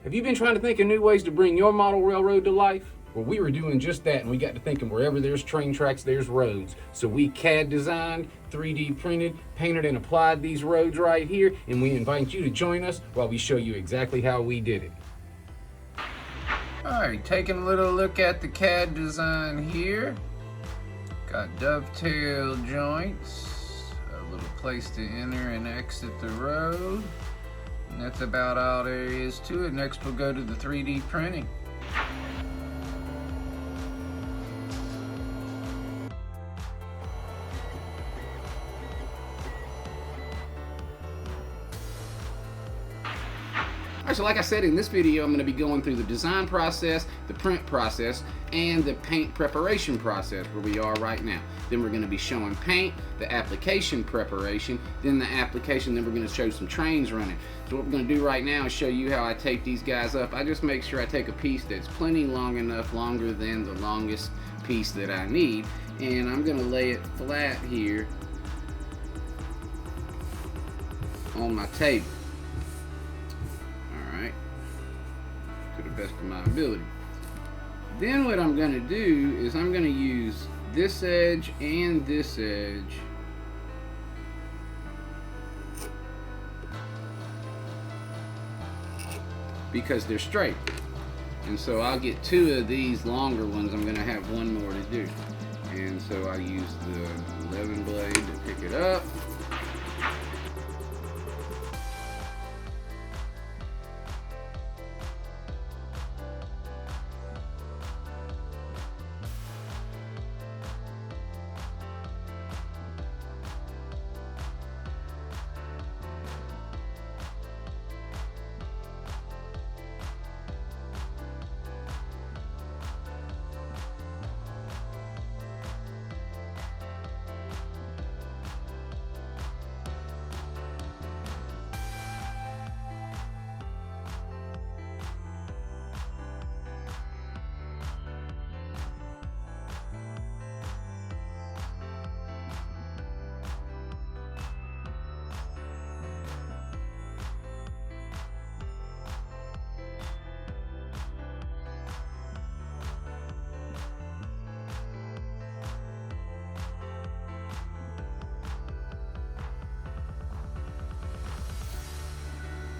Have you been trying to think of new ways to bring your model railroad to life? Well, we were doing just that, and we got to thinking wherever there's train tracks, there's roads. So we CAD designed, 3D printed, painted, and applied these roads right here, and we invite you to join us while we show you exactly how we did it. Alright, taking a little look at the CAD design here. Got dovetail joints, a little place to enter and exit the road. And that's about all there is to it. Next we'll go to the 3D printing. Alright, so like I said, in this video I'm going to be going through the design process, the print process, and the paint preparation process where we are right now. Then we're going to be showing paint, the application preparation, then the application, then we're going to show some trains running. So what we're going to do right now is show you how I tape these guys up. I just make sure I take a piece that's plenty long enough, longer than the longest piece that I need, and I'm going to lay it flat here on my table. To the best of my ability. Then what I'm going to do is I'm going to use this edge and this edge because they're straight. And so I'll get two of these longer ones. I'm going to have one more to do. And so I use the 11 blade to pick it up.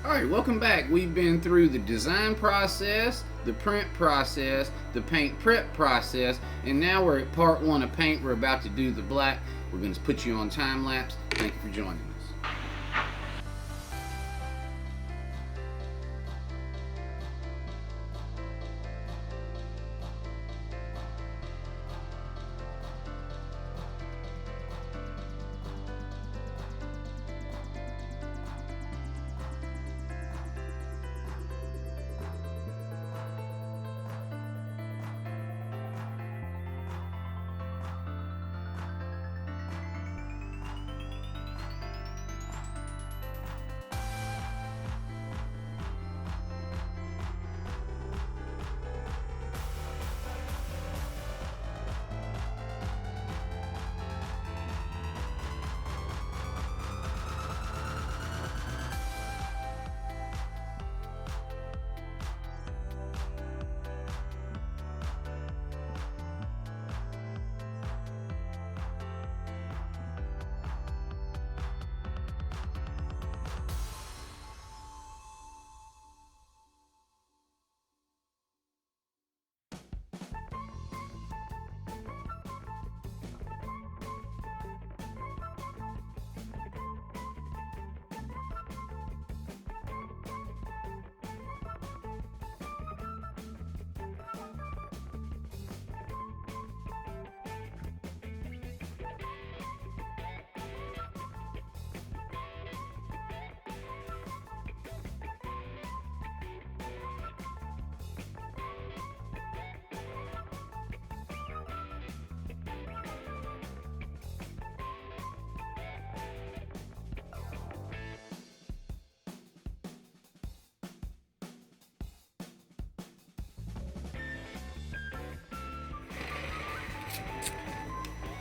Alright, welcome back. We've been through the design process, the print process, the paint prep process, and now we're at part one of paint. We're about to do the black. We're going to put you on time lapse. Thank you for joining us.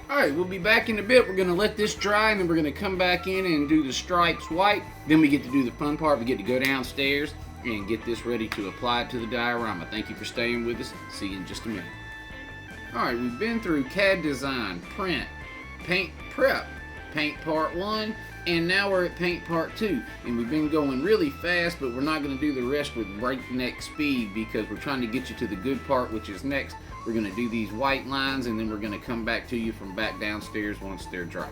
Alright, we'll be back in a bit. We're going to let this dry, and then we're going to come back in and do the stripes white. Then we get to do the fun part. We get to go downstairs and get this ready to apply it to the diorama. Thank you for staying with us. See you in just a minute. Alright, we've been through CAD design, print, paint prep, paint part 1, and now we're at paint part 2. And we've been going really fast, but we're not going to do the rest with breakneck speed because we're trying to get you to the good part, which is next. We're going to do these white lines, and then we're going to come back to you from back downstairs once they're dry.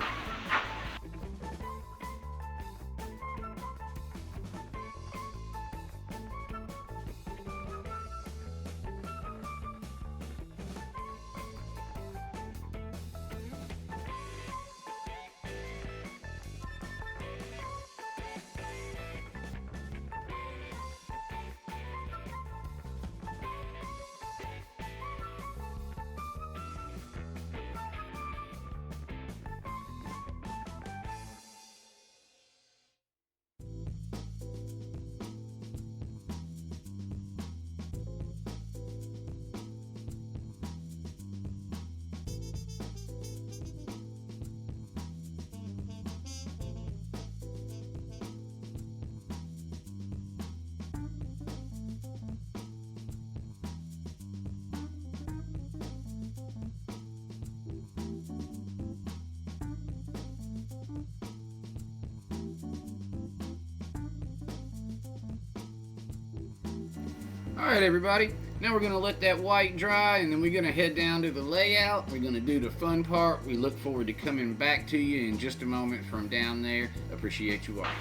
Alright everybody, now we're going to let that white dry, and then we're going to head down to the layout. We're going to do the fun part. We look forward to coming back to you in just a moment from down there. Appreciate you watching.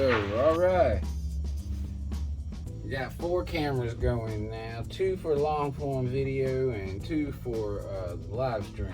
Oh, alright. We got 4 cameras going now, 2 for long form video and 2 for the live stream.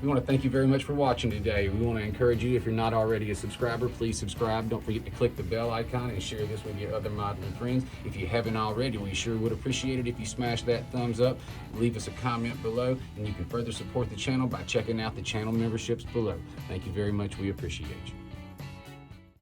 We want to thank you very much for watching today. We want to encourage you, if you're not already a subscriber, please subscribe. Don't forget to click the bell icon and share this with your other modeling friends. If you haven't already, we sure would appreciate it if you smash that thumbs up, leave us a comment below, and you can further support the channel by checking out the channel memberships below. Thank you very much. We appreciate you.